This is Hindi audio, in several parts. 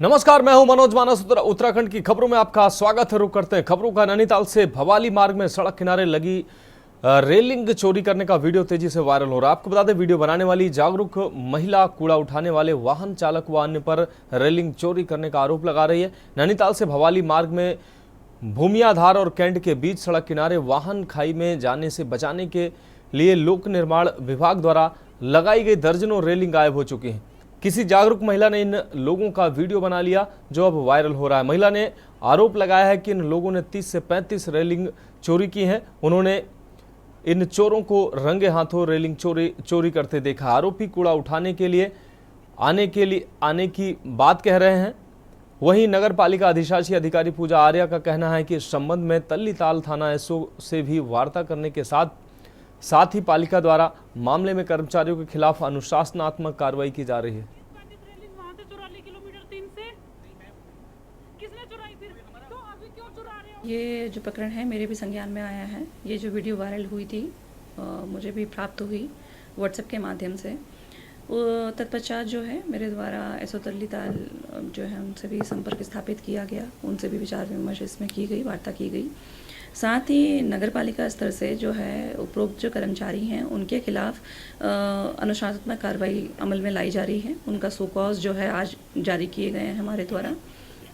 नमस्कार, मैं हूं मनोज मानस। उत्तराखंड की खबरों में आपका स्वागत है। रुक करते हैं खबरों का। नैनीताल से भवाली मार्ग में सड़क किनारे लगी रेलिंग चोरी करने का वीडियो तेजी से वायरल हो रहा है। आपको बता दें, वीडियो बनाने वाली जागरूक महिला कूड़ा उठाने वाले वाहन चालक व अन्य पर रेलिंग चोरी करने का आरोप लगा रही है। नैनीताल से भवाली मार्ग में भूमियाधार और कैंट के बीच सड़क किनारे वाहन खाई में जाने से बचाने के लिए लोक निर्माण विभाग द्वारा लगाई गई दर्जनों रेलिंग गायब हो चुकी हैं। किसी जागरूक महिला ने इन लोगों का वीडियो बना लिया, जो अब वायरल हो रहा है। महिला ने आरोप लगाया है कि इन लोगों ने 30 से 35 रेलिंग चोरी की हैं। उन्होंने इन चोरों को रंगे हाथों रेलिंग चोरी करते देखा। आरोपी कूड़ा उठाने के लिए आने की बात कह रहे हैं। वहीं नगर पालिका अधिशासी अधिकारी पूजा आर्या का कहना है कि इस संबंध में तल्लीताल थाना एसओ से भी वार्ता करने के साथ ही पालिका द्वारा मामले में कर्मचारियों के खिलाफ अनुशासनात्मक कार्रवाई की जा रही है। ये जो प्रकरण है मेरे भी संज्ञान में आया है। ये जो वीडियो वायरल हुई थी मुझे भी प्राप्त हुई व्हाट्सएप के माध्यम से। वो तत्पश्चात जो है मेरे द्वारा एसओ तल्लीताल जो है उनसे भी संपर्क स्थापित किया गया, उनसे भी विचार विमर्श इसमें की गई, वार्ता की गई। साथ ही नगर पालिका स्तर से जो है उपरोक्त जो कर्मचारी हैं उनके खिलाफ अनुशासनात्मक कार्रवाई अमल में लाई जा रही है। उनका सो कॉज जो है आज जारी किए गए हैं हमारे द्वारा,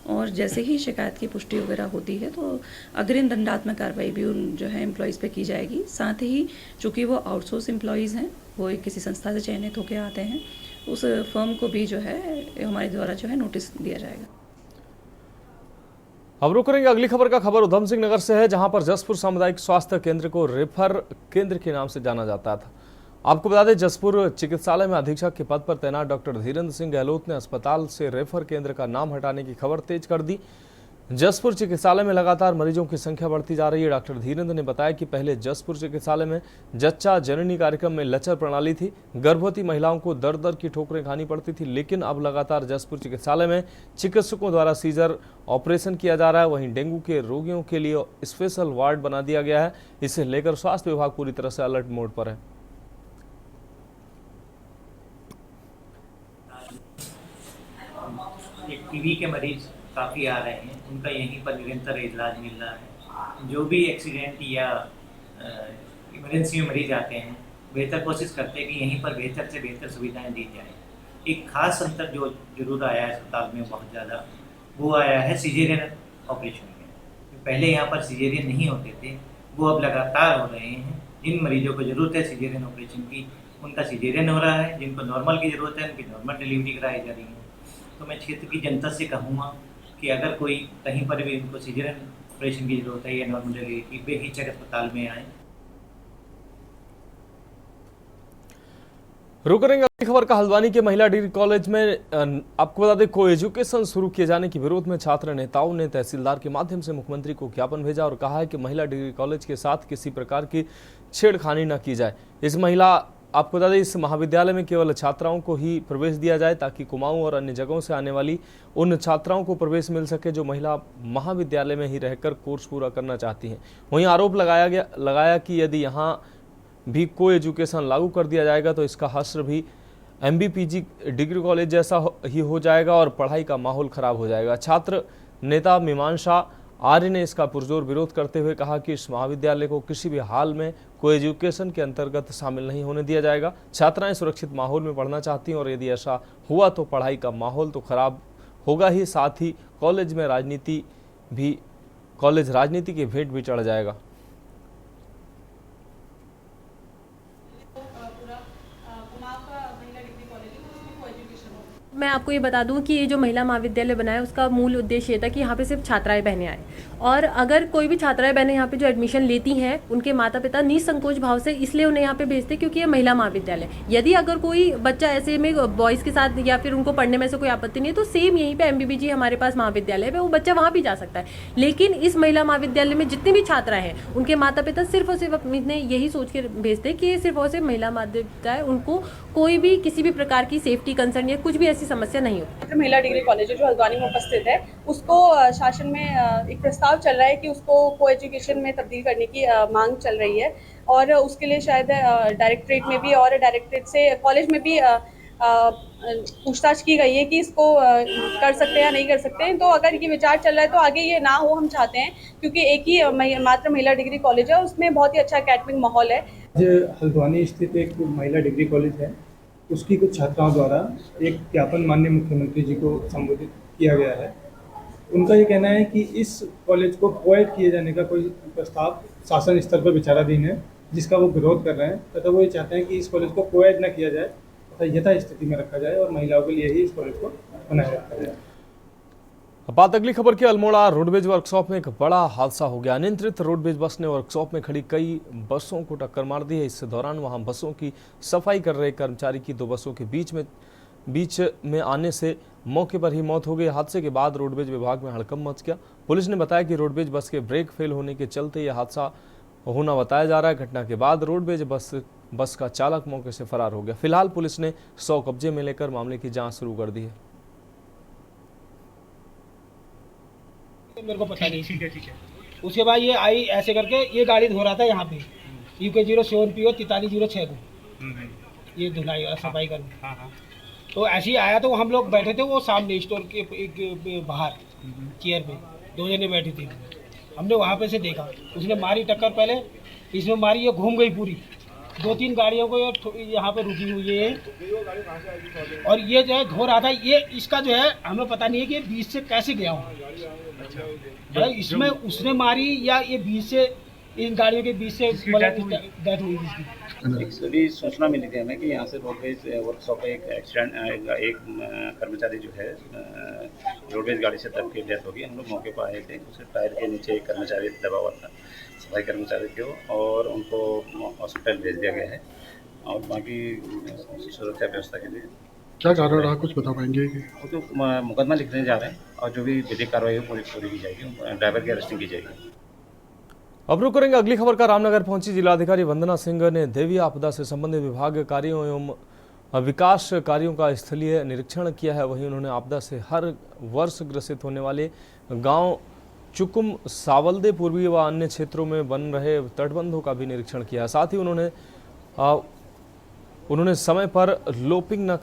और जैसे ही शिकायत की पुष्टि वगैरह होती है तो अग्रिम दंडात्मक कार्रवाई भी उन जो है एम्प्लॉयज़ पे की जाएगी। साथ ही चूँकि वो आउटसोर्स एम्प्लॉयज़ हैं, वो एक किसी संस्था से चयनित होकर आते हैं, उस फर्म को भी जो है हमारे द्वारा जो है नोटिस दिया जाएगा। अब रुक करेंगे अगली खबर का। खबर उधम सिंह नगर से है, जहां पर जसपुर सामुदायिक स्वास्थ्य केंद्र को रेफर केंद्र के नाम से जाना जाता था। आपको बता दें, जसपुर चिकित्सालय में अधीक्षक के पद पर तैनात डॉक्टर धीरेन्द्र सिंह गहलोत ने अस्पताल से रेफर केंद्र का नाम हटाने की खबर तेज कर दी। जसपुर चिकित्सालय में लगातार मरीजों की संख्या बढ़ती जा रही है। डॉक्टर धीरेन्द्र ने बताया कि पहले जसपुर चिकित्सालय में जच्चा जननी कार्यक्रम में लचर प्रणाली थी, गर्भवती महिलाओं को दर दर की ठोकरें खानी पड़ती थी। लेकिन अब लगातार जसपुर चिकित्सालय में चिकित्सकों द्वारा सीजर ऑपरेशन किया जा रहा है। वहीं डेंगू के रोगियों के लिए स्पेशल वार्ड बना दिया गया है। इसे लेकर स्वास्थ्य विभाग पूरी तरह से अलर्ट मोड पर है। टीबी के मरीज काफ़ी आ रहे हैं, उनका यहीं पर निरंतर इलाज मिल रहा है। जो भी एक्सीडेंट या इमरजेंसी में मरीज आते हैं, बेहतर कोशिश करते हैं कि यहीं पर बेहतर से बेहतर सुविधाएं दी जाएं। एक खास अंतर जो जरूर आया है अस्पताल में बहुत ज़्यादा, वो आया है सीजेरियन ऑपरेशन में। पहले यहाँ पर सीजेरियन नहीं होते थे, वो अब लगातार हो रहे हैं। जिन मरीजों को ज़रूरत है सीजेरियन ऑपरेशन की, उनका सीजेरियन हो रहा है। जिनको नॉर्मल की ज़रूरत है, उनकी नॉर्मल डिलीवरी कराई जा रही है। तो मैं क्षेत्र की जनता से कहूँगा कि अगर कोई कहीं पर भी उनको सीजरियन ऑपरेशन की जरूरत है या नॉर्मल डिलीवरी की, बेहिचक अस्पताल में आए। रुक करेंगे अगली खबर का। हल्द्वानी के महिला डिग्री कॉलेज में आपको बता दें, को एजुकेशन शुरू किए जाने के विरोध में छात्र नेताओं ने तहसीलदार के माध्यम से मुख्यमंत्री को ज्ञापन भेजा और कहा है कि महिला डिग्री कॉलेज के साथ किसी प्रकार की छेड़खानी न की जाए। आपको बता दें, इस महाविद्यालय में केवल छात्राओं को ही प्रवेश दिया जाए, ताकि कुमाऊं और अन्य जगहों से आने वाली उन छात्राओं को प्रवेश मिल सके जो महिला महाविद्यालय में ही रहकर कोर्स पूरा करना चाहती हैं। वहीं आरोप लगाया कि यदि यहां भी को एजुकेशन लागू कर दिया जाएगा तो इसका हश्र भी MBPG डिग्री कॉलेज जैसा ही हो जाएगा और पढ़ाई का माहौल खराब हो जाएगा। छात्र नेता मीमांसा आर्य ने इसका पुरजोर विरोध करते हुए कहा कि इस महाविद्यालय को किसी भी हाल में को एजुकेशन के अंतर्गत शामिल नहीं होने दिया जाएगा। छात्राएं सुरक्षित माहौल में पढ़ना चाहती हैं और यदि ऐसा हुआ तो पढ़ाई का माहौल तो खराब होगा ही, साथ ही कॉलेज राजनीति की भेंट भी चढ़ जाएगा। मैं आपको ये बता दूं कि ये जो महिला महाविद्यालय बना है उसका मूल उद्देश्य ये था कि यहाँ पे सिर्फ छात्राएं बहनें आए, और अगर कोई भी छात्राएं बहनें यहाँ पे जो एडमिशन लेती हैं उनके माता पिता निसंकोच भाव से इसलिए उन्हें यहाँ पे भेजते क्योंकि ये महिला महाविद्यालय। यदि अगर कोई बच्चा ऐसे में बॉयज़ के साथ या फिर उनको पढ़ने में से कोई आपत्ति नहीं है तो सेम यहीं पर MBBG हमारे पास महाविद्यालय है, वो बच्चा वहाँ भी जा सकता है। लेकिन इस महिला महाविद्यालय में जितनी भी छात्राएं हैं उनके माता पिता सिर्फ और सिर्फ अपने यही सोच के भेजते कि ये सिर्फ और सिर्फ महिला महाविद्यालय, उनको कोई भी किसी भी प्रकार की सेफ्टी कंसर्न या कुछ भी ऐसी समस्या नहीं होती। महिला डिग्री कॉलेज जो हल्द्वानी में उपस्थित है, उसको शासन में एक प्रस्ताव चल रहा है कि उसको को एजुकेशन में तब्दील करने की मांग चल रही है, और उसके लिए शायद डायरेक्टरेट में भी और डायरेक्टरेट से कॉलेज में भी पूछताछ की गई है कि इसको कर सकते हैं या नहीं कर सकते हैं। तो अगर ये विचार चल रहा है तो आगे ये ना हो, हम चाहते हैं, क्योंकि एक ही मात्र महिला डिग्री कॉलेज है, उसमें बहुत ही अच्छा एकेडमिक माहौल है। आज हल्द्वानी स्थित एक महिला डिग्री कॉलेज है, उसकी कुछ छात्राओं द्वारा एक ज्ञापन माननीय मुख्यमंत्री जी को संबोधित किया गया है। उनका ये कहना है कि इस कॉलेज को कोएड किए जाने का कोई प्रस्ताव शासन स्तर पर विचाराधीन है, जिसका वो विरोध कर रहे हैं, तथा वो ये चाहते हैं कि इस कॉलेज को कोएड न किया जाए तथा यथा स्थिति में रखा जाए और महिलाओं के लिए ही इस कॉलेज को बनाए रखा जाए। अब बात अगली खबर की। अल्मोड़ा रोडवेज वर्कशॉप में एक बड़ा हादसा हो गया। अनियंत्रित रोडवेज बस ने वर्कशॉप में खड़ी कई बसों को टक्कर मार दी है। इस दौरान वहां बसों की सफाई कर रहे कर्मचारी की दो बसों के बीच में आने से मौके पर ही मौत हो गई। हादसे के बाद रोडवेज विभाग में हड़कंप मच गया। पुलिस ने बताया कि रोडवेज बस के ब्रेक फेल होने के चलते यह हादसा होना बताया जा रहा है। घटना के बाद रोडवेज बस का चालक मौके से फरार हो गया। फिलहाल पुलिस ने 100 कब्जे में लेकर मामले की जांच शुरू कर दी है। मेरे को पता नहीं। ठीक है। उसके बाद ये आई ऐसे करके, ये गाड़ी धो रहा था यहाँ पे UK 07PO 4306 को, ये धुलाई और सफाई करने। तो ऐसे ही आया, तो हम लोग बैठे थे वो सामने स्टोर के एक बाहर चेयर पे, दो जने बैठे थे। हमने वहाँ पे से देखा, उसने मारी टक्कर, पहले इसमें मारी, ये घूम गई पूरी, 2-3 गाड़ियों को यहाँ पे रुकी हुई है। और ये जो है धो रहा था, ये इसका जो है हमें पता नहीं है कि ये बीच से कैसे गया हो, इसमें उसने मारी या ये बीच से, इन गाड़ियों के बीच से डेथ हुई इसकी। एक्चुअली सूचना मिली थी हमें कि यहाँ से रोडवेज वर्कशॉप पे एक एक्सीडेंट, एक कर्मचारी जो है रोडवेज गाड़ी से दब के डेथ हो गई। हम लोग मौके पर आए थे, उसके टायर के नीचे एक कर्मचारी दबा हुआ था, सफाई कर्मचारी को, और उनको हॉस्पिटल भेज दिया गया है। और बाकी सुरक्षा व्यवस्था के लिए क्या कारण रहा, कुछ बता पाएंगे? वो तो मुकदमा लिखने जा रहे हैं और जो भी विधिक कार्रवाई हो पूरी की जाएगी, ड्राइवर की अरेस्टिंग की जाएगी। अब रुक करेंगे अगली खबर का। रामनगर पहुंची जिलाधिकारी वंदना सिंह ने देवी आपदा से संबंधित विभाग कार्यों एवं विकास कार्यों का स्थलीय निरीक्षण किया है। वहीं उन्होंने आपदा से हर वर्ष ग्रसित होने वाले गांव चुकुम, सावलदे पूर्वी व अन्य क्षेत्रों में बन रहे तटबंधों का भी निरीक्षण किया। साथ ही उन्होंने समय पर लोपिंग न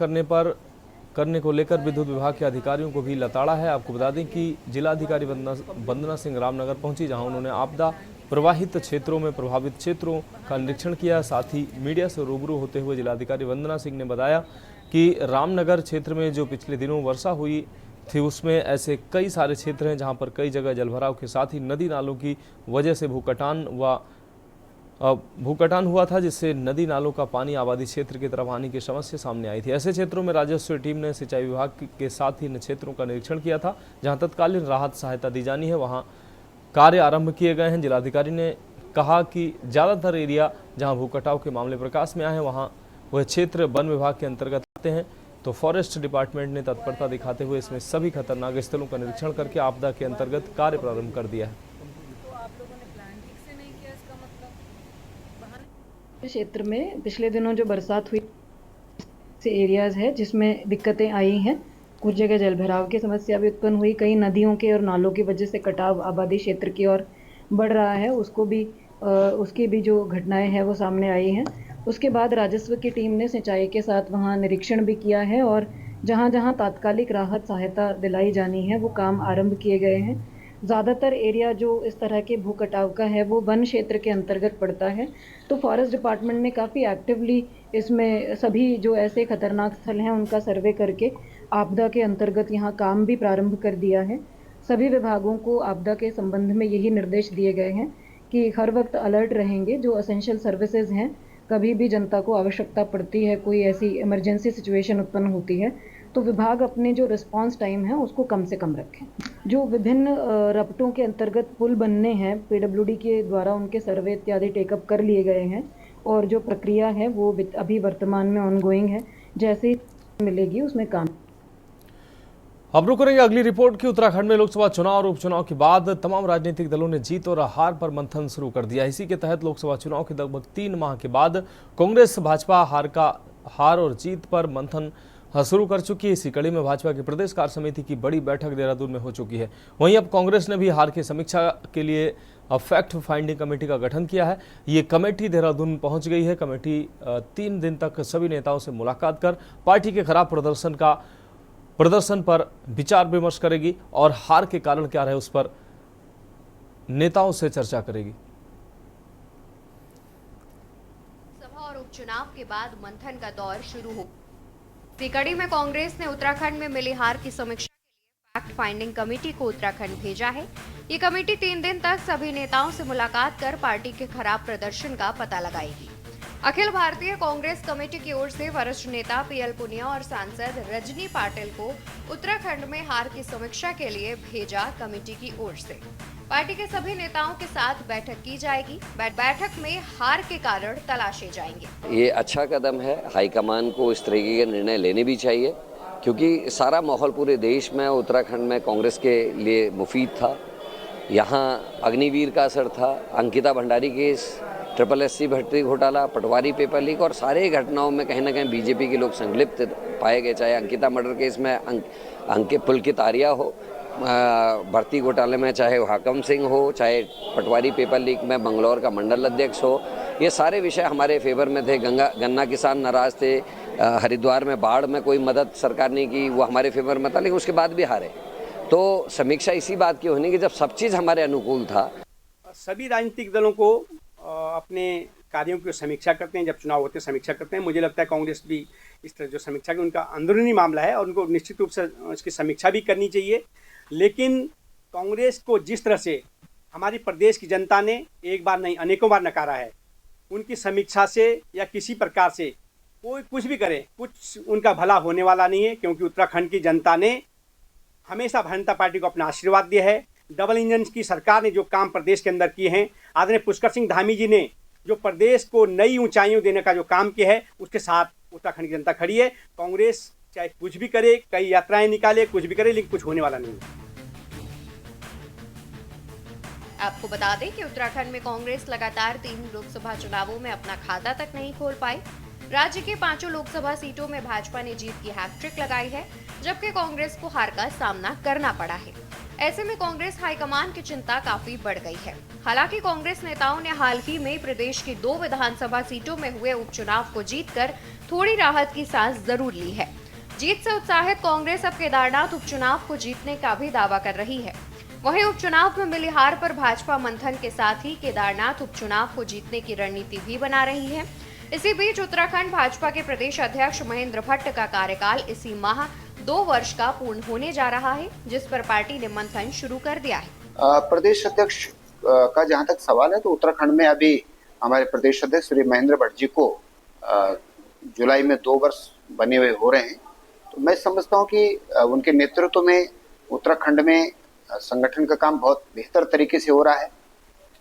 करने को लेकर विद्युत विभाग के अधिकारियों को भी लताड़ा है। आपको बता दें कि जिलाधिकारी वंदना सिंह रामनगर पहुंची, जहां उन्होंने आपदा प्रवाहित क्षेत्रों में प्रभावित क्षेत्रों का निरीक्षण किया। साथ ही मीडिया से रूबरू होते हुए जिलाधिकारी वंदना सिंह ने बताया कि रामनगर क्षेत्र में जो पिछले दिनों वर्षा हुई थी, उसमें ऐसे कई सारे क्षेत्र हैं जहां पर कई जगह जलभराव के साथ ही नदी नालों की वजह से भूकटान हुआ था, जिससे नदी नालों का पानी आबादी क्षेत्र की तरफ आने की समस्या सामने आई थी। ऐसे क्षेत्रों में राजस्व टीम ने सिंचाई विभाग के साथ ही इन क्षेत्रों का निरीक्षण किया था, जहां तत्कालीन राहत सहायता दी जानी है, वहां कार्य आरंभ किए गए हैं। जिलाधिकारी ने कहा कि ज़्यादातर एरिया जहां भूकटाव के मामले प्रकाश में आए हैं, वहां वह क्षेत्र वन विभाग के अंतर्गत आते हैं। तो फॉरेस्ट डिपार्टमेंट ने तत्परता दिखाते हुए इसमें सभी खतरनाक स्थलों का निरीक्षण करके आपदा के अंतर्गत कार्य प्रारंभ कर दिया है। क्षेत्र में पिछले दिनों जो बरसात हुई से एरियाज है जिसमें दिक्कतें आई हैं, कुछ जगह जलभराव की समस्या भी उत्पन्न हुई, कई नदियों के और नालों की वजह से कटाव आबादी क्षेत्र की ओर बढ़ रहा है, उसकी भी जो घटनाएं हैं वो सामने आई हैं। उसके बाद राजस्व की टीम ने सिंचाई के साथ वहाँ निरीक्षण भी किया है और जहाँ जहाँ तात्कालिक राहत सहायता दिलाई जानी है वो काम आरंभ किए गए हैं। ज़्यादातर एरिया जो इस तरह के भू कटाव का है वो वन क्षेत्र के अंतर्गत पड़ता है, तो फॉरेस्ट डिपार्टमेंट ने काफ़ी एक्टिवली इसमें सभी जो ऐसे खतरनाक स्थल हैं उनका सर्वे करके आपदा के अंतर्गत यहाँ काम भी प्रारंभ कर दिया है। सभी विभागों को आपदा के संबंध में यही निर्देश दिए गए हैं कि हर वक्त अलर्ट रहेंगे। जो असेंशियल सर्विसेज हैं, कभी भी जनता को आवश्यकता पड़ती है, कोई ऐसी इमरजेंसी सिचुएशन उत्पन्न होती है, तो विभाग अपने जो रिस्पांस टाइम है उसको कम से कम रखें। जो विभिन्न रपटों के अंतर्गत पुल बनने हैं, PWD के द्वारा उनके सर्वे इत्यादि टेकअप कर लिए गए हैं और जो प्रक्रिया है वो अभी वर्तमान में ऑनगोइंग है, जैसे ही मिलेगी उसमें काम। अब रुक करेंगे अगली रिपोर्ट की। उत्तराखंड में लोकसभा चुनाव और उपचुनाव के बाद तमाम राजनीतिक दलों ने जीत और हार पर मंथन शुरू कर दिया। इसी के तहत लोकसभा चुनाव के लगभग 3 माह के बाद कांग्रेस भाजपा हार और जीत पर मंथन शुरू कर चुकी है। इसी कड़ी में भाजपा की प्रदेश कार्य समिति की बड़ी बैठक देहरादून में हो चुकी है। वहीं अब कांग्रेस ने भी हार की समीक्षा के लिए फैक्ट फाइंडिंग कमेटी का गठन किया है। ये कमेटी देहरादून पहुंच गई है। कमेटी 3 दिन तक सभी नेताओं से मुलाकात कर पार्टी के खराब प्रदर्शन पर विचार विमर्श करेगी और हार के कारण क्या रहे उस पर नेताओं से चर्चा करेगी। सभा और उपचुनाव के बाद मंथन का दौर शुरू हो। इसी कड़ी में कांग्रेस ने उत्तराखंड में मिली हार की समीक्षा के लिए फैक्ट फाइंडिंग कमेटी को उत्तराखंड भेजा है। ये कमेटी 3 दिन तक सभी नेताओं से मुलाकात कर पार्टी के खराब प्रदर्शन का पता लगाएगी। अखिल भारतीय कांग्रेस कमेटी की ओर से वरिष्ठ नेता पीएल पुनिया और सांसद रजनी पाटिल को उत्तराखंड में हार की समीक्षा के लिए भेजा। कमेटी की ओर से पार्टी के सभी नेताओं के साथ बैठक की जाएगी। बैठक में हार के कारण तलाशे जाएंगे। ये अच्छा कदम है। हाईकमान को इस तरीके के निर्णय लेने भी चाहिए, क्योंकि सारा माहौल पूरे देश में उत्तराखंड में कांग्रेस के लिए मुफीद था। यहाँ अग्निवीर का असर था, अंकिता भंडारी केस, SSC भर्ती घोटाला, पटवारी पेपर लीक और सारे घटनाओं में कहीं ना कहीं बीजेपी के लोग संलिप्त पाए गए। चाहे अंकिता मर्डर केस में अंकित पुलकित आर्या हो, भर्ती घोटाले में चाहे हाकम सिंह हो, चाहे पटवारी पेपर लीक में बंगलौर का मंडल अध्यक्ष हो, ये सारे विषय हमारे फेवर में थे। गन्ना किसान नाराज थे, हरिद्वार में बाढ़ में कोई मदद सरकार ने की, वो हमारे फेवर में था, लेकिन उसके बाद भी हारे। तो समीक्षा इसी बात की होनी कि जब सब चीज़ हमारे अनुकूल था। सभी राजनीतिक दलों को अपने कार्यों की समीक्षा करते हैं, जब चुनाव होते हैं समीक्षा करते हैं। मुझे लगता है कांग्रेस भी इस तरह जो समीक्षा की उनका अंदरूनी मामला है और उनको निश्चित रूप से इसकी समीक्षा भी करनी चाहिए। लेकिन कांग्रेस को जिस तरह से हमारी प्रदेश की जनता ने एक बार नहीं अनेकों बार नकारा है, उनकी समीक्षा से या किसी प्रकार से कोई कुछ भी करे, कुछ उनका भला होने वाला नहीं है। क्योंकि उत्तराखंड की जनता ने हमेशा भारतीय जनता पार्टी को अपना आशीर्वाद दिया है। डबल इंजन की सरकार ने जो काम प्रदेश के अंदर किए हैं, आदरणीय पुष्कर सिंह धामी जी ने जो प्रदेश को नई ऊंचाइयों देने का जो काम किया है, उसके साथ उत्तराखंड की जनता खड़ी है। कांग्रेस चाहे कुछ भी करे, कई यात्राएं निकाले, कुछ भी करे, लेकिन कुछ होने वाला नहीं है। आपको बता दें कि उत्तराखंड में कांग्रेस लगातार 3 लोकसभा चुनावों में अपना खाता तक नहीं खोल पाई। राज्य के 5 लोकसभा सीटों में भाजपा ने जीत की हैट्रिक लगाई है, जबकि कांग्रेस को हार का सामना करना पड़ा है। ऐसे में कांग्रेस हाईकमान की चिंता काफी बढ़ गई है। हालांकि कांग्रेस नेताओं ने हाल ही में प्रदेश की 2 विधानसभा सीटों में हुए उपचुनाव को जीतकर थोड़ी राहत की सांस जरूर ली है। जीत से उत्साहित कांग्रेस अब केदारनाथ उपचुनाव को जीतने का भी दावा कर रही है। वहीं उपचुनाव में मिली हार पर भाजपा मंथन के साथ ही केदारनाथ उपचुनाव को जीतने की रणनीति भी बना रही है। इसी बीच उत्तराखंड भाजपा के प्रदेश अध्यक्ष महेंद्र भट्ट का कार्यकाल इसी माह 2 वर्ष का पूर्ण होने जा रहा है, जिस पर पार्टी ने मंथन शुरू कर दिया है। प्रदेश अध्यक्ष का जहां तक सवाल है, तो उत्तराखंड में अभी हमारे प्रदेश अध्यक्ष श्री महेंद्र भट्ट जी को जुलाई में 2 वर्ष बने हुए हो रहे हैं। तो मैं समझता हूं कि उनके नेतृत्व में उत्तराखंड में संगठन का काम बहुत बेहतर तरीके से हो रहा है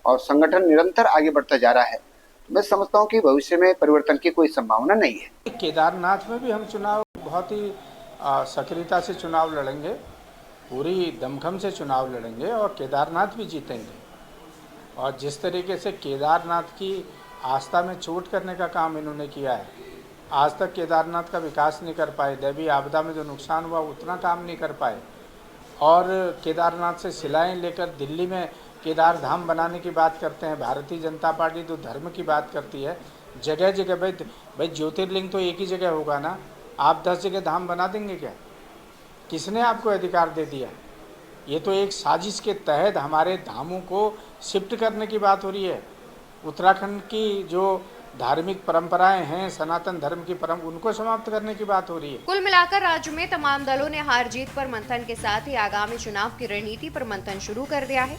और संगठन निरंतर आगे बढ़ता जा रहा है। तो मैं समझता हूं कि भविष्य में परिवर्तन की कोई संभावना नहीं है। केदारनाथ में भी हम चुनाव बहुत ही सक्रियता से चुनाव लड़ेंगे, पूरी दमखम से चुनाव लड़ेंगे और केदारनाथ भी जीतेंगे। और जिस तरीके से केदारनाथ की आस्था में चोट करने का काम इन्होंने किया है, आज तक केदारनाथ का विकास नहीं कर पाए, दैवीय आपदा में जो नुकसान हुआ उतना काम नहीं कर पाए, और केदारनाथ से शिलाएं लेकर दिल्ली में केदार धाम बनाने की बात करते हैं। भारतीय जनता पार्टी तो धर्म की बात करती है, जगह जगह भाई ज्योतिर्लिंग तो एक ही जगह होगा ना, आप 10 जगह धाम बना देंगे क्या? किसने आपको अधिकार दे दिया? ये तो एक साजिश के तहत हमारे धामों को शिफ्ट करने की बात हो रही है। उत्तराखंड की जो धार्मिक परंपराएं हैं, सनातन धर्म की परंपरा, उनको समाप्त करने की बात हो रही है। कुल मिलाकर राज्य में तमाम दलों ने हार जीत पर मंथन के साथ ही आगामी चुनाव की रणनीति पर मंथन शुरू कर दिया है।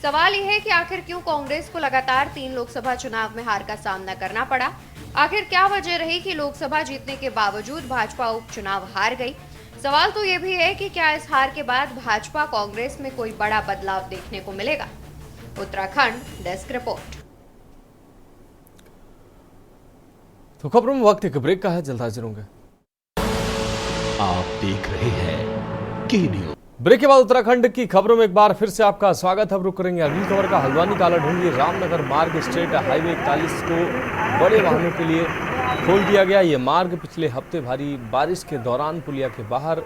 सवाल यह है कि आखिर क्यों कांग्रेस को लगातार 3 लोकसभा चुनाव में हार का सामना करना पड़ा? आखिर क्या वजह रही कि लोकसभा जीतने के बावजूद भाजपा उपचुनाव हार गई? सवाल तो ये भी है कि क्या इस हार के बाद भाजपा कांग्रेस में कोई बड़ा बदलाव देखने को मिलेगा? Uttarakhand desk report. तो खबरों में वक्त एक ब्रेक का है, जल्द हाजिर होंगे। आप देख रहे हैं के न्यूज। ब्रेक के बाद उत्तराखंड की खबरों में एक बार फिर से आपका स्वागत है। रुक करेंगे अगली खबर का। हल्द्वानी कालाढूंगी रामनगर मार्ग स्टेट हाईवे 41 को बड़े वाहनों के लिए खोल दिया गया। ये मार्ग पिछले हफ्ते भारी बारिश के दौरान पुलिया के बाहर,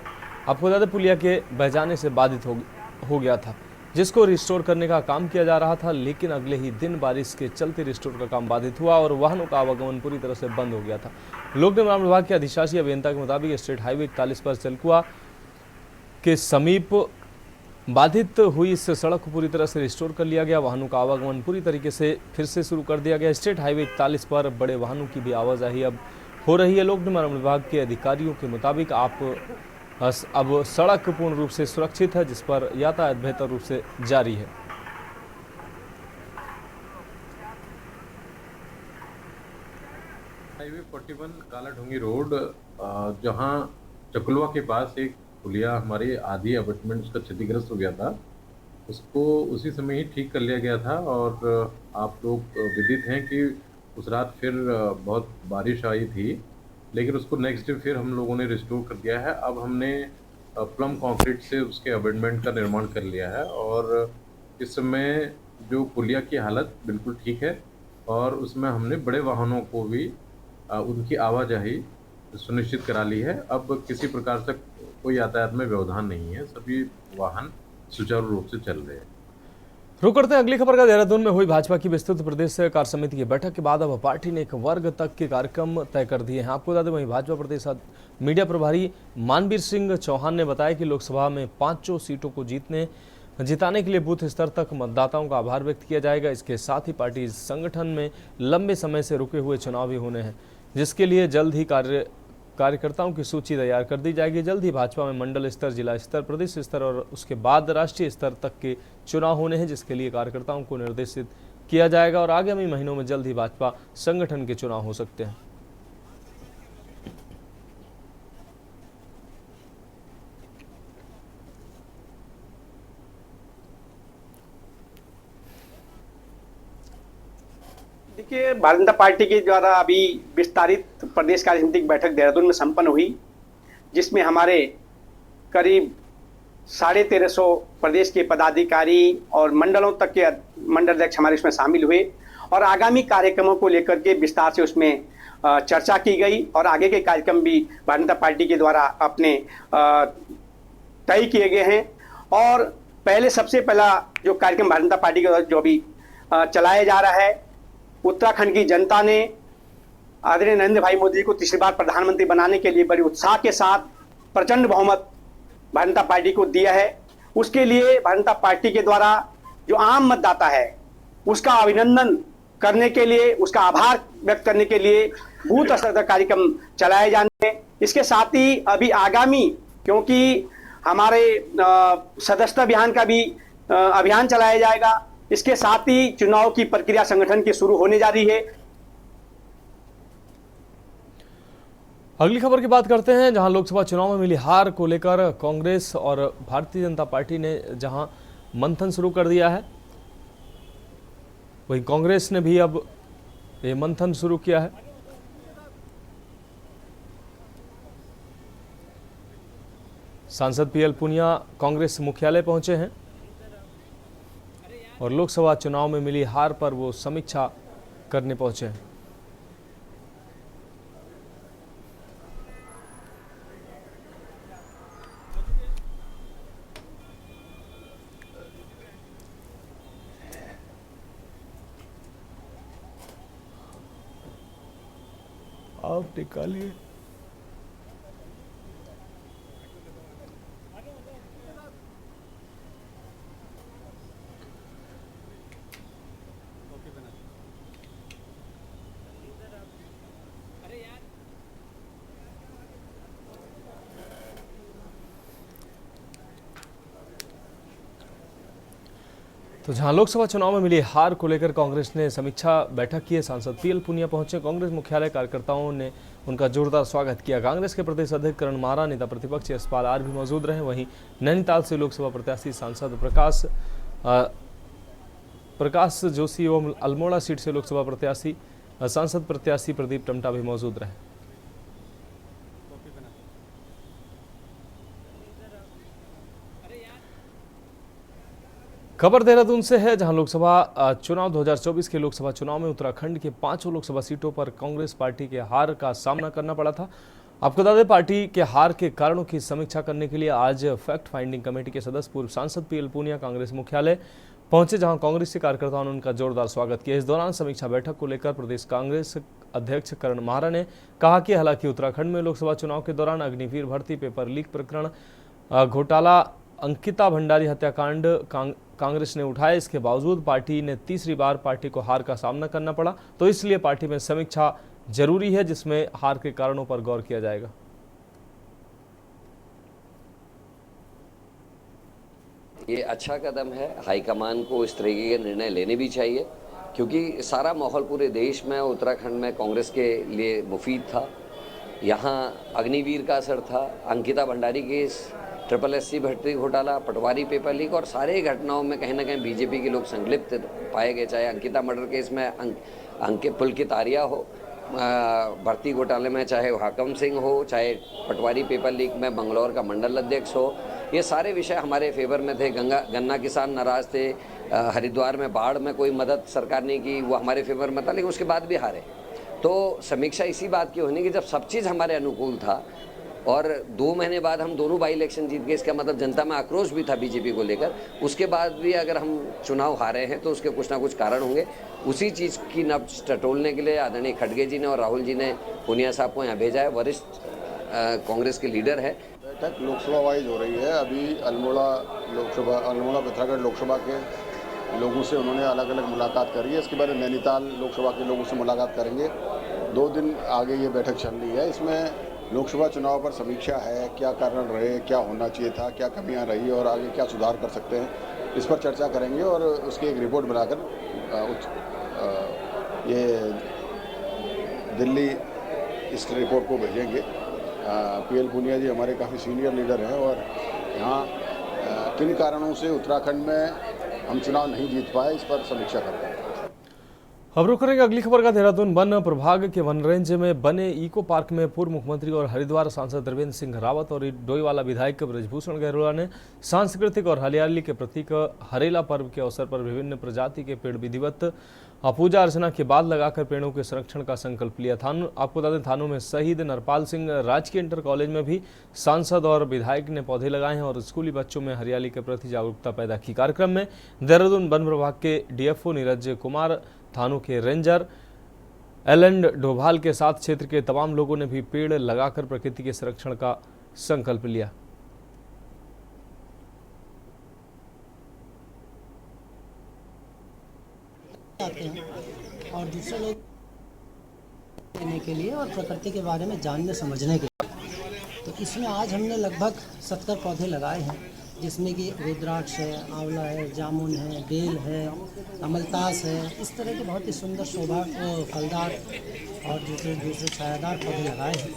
आपको बता दें, पुलिया के बह जाने से बाधित हो गया था, जिसको रिस्टोर करने का काम किया जा रहा था, लेकिन अगले ही दिन बारिश के चलते रिस्टोर का काम बाधित हुआ और वाहनों का आवागमन पूरी तरह से बंद हो गया था। लोक निर्माण विभाग के अधिशासी अभियंता के मुताबिक स्टेट हाईवे 41 पर चलकुआ के समीप बाधित हुई इस सड़क को पूरी तरह से रिस्टोर कर लिया गया। वाहनों का आवागमन पूरी तरीके से फिर से शुरू कर दिया गया। स्टेट हाईवे 41 पर बड़े वाहनों की भी आवाजाही अब हो रही है। लोक निर्माण विभाग के अधिकारियों के मुताबिक अब सड़क पूर्ण रूप से सुरक्षित है, जिस पर यातायात बेहतर रूप से जारी है। हाईवे 41 काला ढूंगी रोड, जहां चकुलवा के पास एक पुलिया हमारे आधी अपार्टमेंट्स का क्षतिग्रस्त हो गया था, उसको उसी समय ही ठीक कर लिया गया था। और आप लोग विदित हैं कि उस रात फिर बहुत बारिश आई थी, लेकिन उसको नेक्स्ट डे फिर हम लोगों ने रिस्टोर कर दिया है। अब हमने प्लम कंक्रीट से उसके अबेटमेंट का निर्माण कर लिया है और इस समय जो पुलिया की हालत बिल्कुल ठीक है और उसमें हमने बड़े वाहनों को भी उनकी आवाजाही सुनिश्चित करा ली है। अब किसी प्रकार से कोई यातायात में व्यवधान नहीं है, सभी वाहन सुचारू रूप से चल रहे हैं। रुक करते हैं अगली खबर का। देहरादून में हुई भाजपा की विस्तृत प्रदेश कार्य समिति की बैठक के बाद अब पार्टी ने एक वर्ग तक के कार्यक्रम तय कर दिए हैं। आपको बता दें, वहीं भाजपा प्रदेश मीडिया प्रभारी मानवीर सिंह चौहान ने बताया कि लोकसभा में 5 सीटों को जिताने के लिए बूथ स्तर तक मतदाताओं का आभार व्यक्त किया जाएगा। इसके साथ ही पार्टी संगठन में लंबे समय से रुके हुए चुनाव भी होने हैं, जिसके लिए जल्द ही कार्यकर्ताओं की सूची तैयार कर दी जाएगी। जल्द ही भाजपा में मंडल स्तर, जिला स्तर, प्रदेश स्तर और उसके बाद राष्ट्रीय स्तर तक के चुनाव होने हैं, जिसके लिए कार्यकर्ताओं को निर्देशित किया जाएगा और आगामी महीनों में जल्द ही भाजपा संगठन के चुनाव हो सकते हैं। देखिए, भारतीय जनता पार्टी के द्वारा अभी विस्तारित प्रदेश कार्य समिति की बैठक देहरादून में संपन्न हुई, जिसमें हमारे करीब 1350 प्रदेश के पदाधिकारी और मंडलों तक के मंडल अध्यक्ष हमारे उसमें शामिल हुए और आगामी कार्यक्रमों को लेकर के विस्तार से उसमें चर्चा की गई और आगे के कार्यक्रम भी भारतीय जनता पार्टी के द्वारा अपने तय किए गए हैं। और पहले सबसे पहला जो कार्यक्रम भारतीय जनता पार्टी के द्वारा जो अभी चलाया जा रहा है, उत्तराखंड की जनता ने आदरणीय नरेंद्र भाई मोदी को तीसरी बार प्रधानमंत्री बनाने के लिए बड़े उत्साह के साथ प्रचंड बहुमत भारतीय जनता पार्टी को दिया है। उसके लिए भारतीय जनता पार्टी के द्वारा जो आम मतदाता है उसका अभिनंदन करने के लिए, उसका आभार व्यक्त करने के लिए बूथ स्तर तक कार्यक्रम चलाए जाने। इसके साथ ही अभी आगामी, क्योंकि हमारे सदस्यता अभियान का भी अभियान चलाया जाएगा, इसके साथ ही चुनाव की प्रक्रिया संगठन की शुरू होने जा रही है। अगली खबर की बात करते हैं, जहां लोकसभा चुनाव में मिली हार को लेकर कांग्रेस और भारतीय जनता पार्टी ने जहां मंथन शुरू कर दिया है, वहीं कांग्रेस ने भी अब ये मंथन शुरू किया है। सांसद पीएल पुनिया कांग्रेस मुख्यालय पहुंचे हैं और लोकसभा चुनाव में मिली हार पर वो समीक्षा करने पहुंचे हैं। आप निकालिए। तो जहां लोकसभा चुनाव में मिली हार को लेकर कांग्रेस ने समीक्षा बैठक की है, सांसद पीएल पुनिया पहुंचे कांग्रेस मुख्यालय। कार्यकर्ताओं ने उनका जोरदार स्वागत किया। कांग्रेस के प्रदेश अध्यक्ष करण मारा, नेता प्रतिपक्ष यशपाल आर भी मौजूद रहे। वहीं नैनीताल से लोकसभा प्रत्याशी सांसद प्रकाश जोशी एवं अल्मोड़ा सीट से लोकसभा प्रत्याशी सांसद प्रत्याशी प्रदीप टमटा भी मौजूद रहे। खबर देहरादून से है, जहां लोकसभा चुनाव 2024 के लोकसभा चुनाव में उत्तराखंड के 5 लोकसभा सीटों पर कांग्रेस पार्टी के हार का सामना करना पड़ा था आपको बता दें, पार्टी के हार के कारणों की समीक्षा करने के लिए आज फैक्ट फाइंडिंग कमेटी के सदस्य पूर्व सांसद पीएल पूनिया कांग्रेस मुख्यालय पहुंचे, जहां कांग्रेसी कार्यकर्ताओं ने उनका जोरदार स्वागत किया। इस दौरान समीक्षा बैठक को लेकर प्रदेश कांग्रेस अध्यक्ष करण महारा ने कहा कि हालांकि उत्तराखंड में लोकसभा चुनाव के दौरान अग्निवीर भर्ती पेपर लीक प्रकरण घोटाला अंकिता भंडारी हत्याकांड कांग्रेस ने उठाया, इसके बावजूद पार्टी ने तीसरी बार पार्टी को हार का सामना करना पड़ा, तो इसलिए पार्टी में समीक्षा जरूरी है, जिसमें हार के कारणों पर गौर किया जाएगा। ये अच्छा कदम है, हाईकमान को इस तरीके के निर्णय लेने भी चाहिए, क्योंकि सारा माहौल पूरे देश में उत्तराखंड में कांग्रेस के लिए मुफीद था। यहाँ अग्निवीर का असर था, अंकिता भंडारी केस, SSC भर्ती घोटाला, पटवारी पेपर लीक और सारे घटनाओं में कहीं ना कहीं बीजेपी के लोग संलिप्त पाए गए। चाहे अंकिता मर्डर केस में अंकित पुलकित आर्या हो, भर्ती घोटाले में चाहे हाकम सिंह हो, चाहे पटवारी पेपर लीक में बंगलौर का मंडल अध्यक्ष हो, ये सारे विषय हमारे फेवर में थे। गन्ना किसान नाराज थे, हरिद्वार में बाढ़ में कोई मदद सरकार ने की, वो हमारे फेवर में था, लेकिन उसके बाद भी हारे। तो समीक्षा इसी बात की होनी कि जब सब चीज़ हमारे अनुकूल था और 2 महीने बाद हम दोनों बाई इलेक्शन जीत गए, इसका मतलब जनता में आक्रोश भी था बीजेपी को लेकर, उसके बाद भी अगर हम चुनाव हारे हैं तो उसके कुछ ना कुछ कारण होंगे। उसी चीज़ की नब्ज टटोलने के लिए आदरणीय खड़गे जी ने और राहुल जी ने पूनिया साहब को यहाँ भेजा है। वरिष्ठ कांग्रेस के लीडर है। बैठक लोकसभा वाइज हो रही है। अभी अल्मोड़ा पिथौरागढ़ लोकसभा के लोगों से उन्होंने अलग अलग मुलाकात करी है। इसके बाद नैनीताल लोकसभा के लोगों से मुलाकात करेंगे। 2 दिन आगे ये बैठक चल रही है। इसमें लोकसभा चुनाव पर समीक्षा है, क्या कारण रहे, क्या होना चाहिए था, क्या कमियां रही और आगे क्या सुधार कर सकते हैं, इस पर चर्चा करेंगे और उसकी एक रिपोर्ट बनाकर ये दिल्ली इस रिपोर्ट को भेजेंगे। पीएल पूनिया जी हमारे काफ़ी सीनियर लीडर हैं और यहाँ किन कारणों से उत्तराखंड में हम चुनाव नहीं जीत पाए, इस पर समीक्षा करते हैं। अब रुक करेंगे अगली खबर का। देहरादून वन प्रभाग के वन रेंज में बने इको पार्क में पूर्व मुख्यमंत्री और हरिद्वार सांसद त्रिवेंद्र सिंह रावत और डोईवाला विधायक ब्रजभूषण गहलोत ने सांस्कृतिक और हरियाली के प्रतीक हरेला पर्व के अवसर पर विभिन्न प्रजाति के पेड़ विधिवत पूजा अर्चना के बाद लगाकर पेड़ों के संरक्षण का संकल्प लिया। आपको बता दें, थानों में शहीद नरपाल सिंह राजकीय इंटर कॉलेज में भी सांसद और विधायक ने पौधे लगाए हैं और स्कूली बच्चों में हरियाली के प्रति जागरूकता पैदा की। कार्यक्रम में देहरादून वन प्रभाग के DFO नीरज कुमार, थानों के रेंजर LN डोभाल के साथ क्षेत्र के तमाम लोगों ने भी पेड़ लगाकर प्रकृति के संरक्षण का संकल्प लिया। आते हैं और दूसरे लोग लेने के लिए और प्रकृति के बारे में जानने समझने के लिए। तो इसमें आज हमने लगभग 70 पौधे लगाए हैं, जिसमें कि रुद्राक्ष है, आंवला है, जामुन है, बेल है, अमलतास है। इस तरह के बहुत ही सुंदर शोभा फलदार और दूसरे छायादार पौधे लगाए हैं।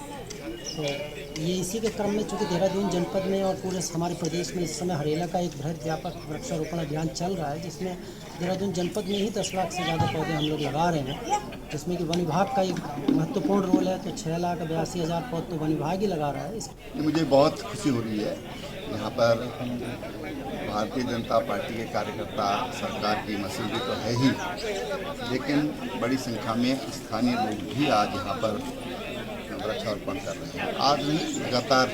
तो ये इसी के क्रम में, चूँकि देहरादून जनपद में और पूरे हमारे प्रदेश में इस समय हरेला का एक बृहद व्यापक वृक्षारोपण अभियान चल रहा है, जिसमें देहरादून जनपद में ही 10 लाख से ज़्यादा पौधे हम लोग लगा रहे हैं, जिसमें कि वन विभाग का एक महत्वपूर्ण रोल है। तो 6,82,000 पौधे तो वन विभाग ही लगा रहा है। मुझे बहुत खुशी हो रही है। यहाँ पर भारतीय जनता पार्टी के कार्यकर्ता, सरकार की मसीही तो है ही, लेकिन बड़ी संख्या में स्थानीय लोग भी आज यहाँ पर वृक्षारोपण कर रहे हैं। आज नहीं, लगातार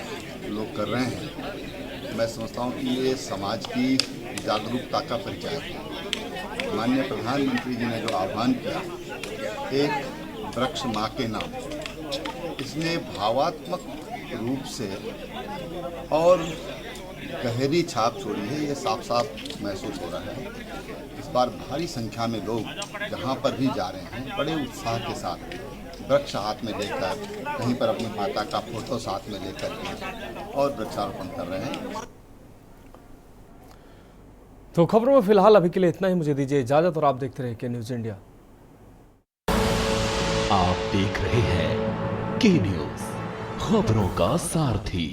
लोग कर रहे हैं। मैं समझता हूँ कि ये समाज की जागरूकता का परिचय है। माननीय प्रधानमंत्री जी ने जो आह्वान किया, एक वृक्ष माँ के नाम, इसने भावात्मक रूप से और गहरी छाप छोड़ी है। ये साफ साफ महसूस हो रहा है। इस बार भारी संख्या में लोग जहाँ पर भी जा रहे हैं, बड़े उत्साह के साथ वृक्ष हाथ में लेकर, कहीं पर अपनी माता का फोटो साथ में लेकर के और वृक्षारोपण कर रहे हैं। तो खबरों में फिलहाल अभी के लिए इतना ही। मुझे दीजिए इजाजत और आप देखते रहिए के न्यूज इंडिया। आप देख रहे हैं के न्यूज, खबरों का सारथी।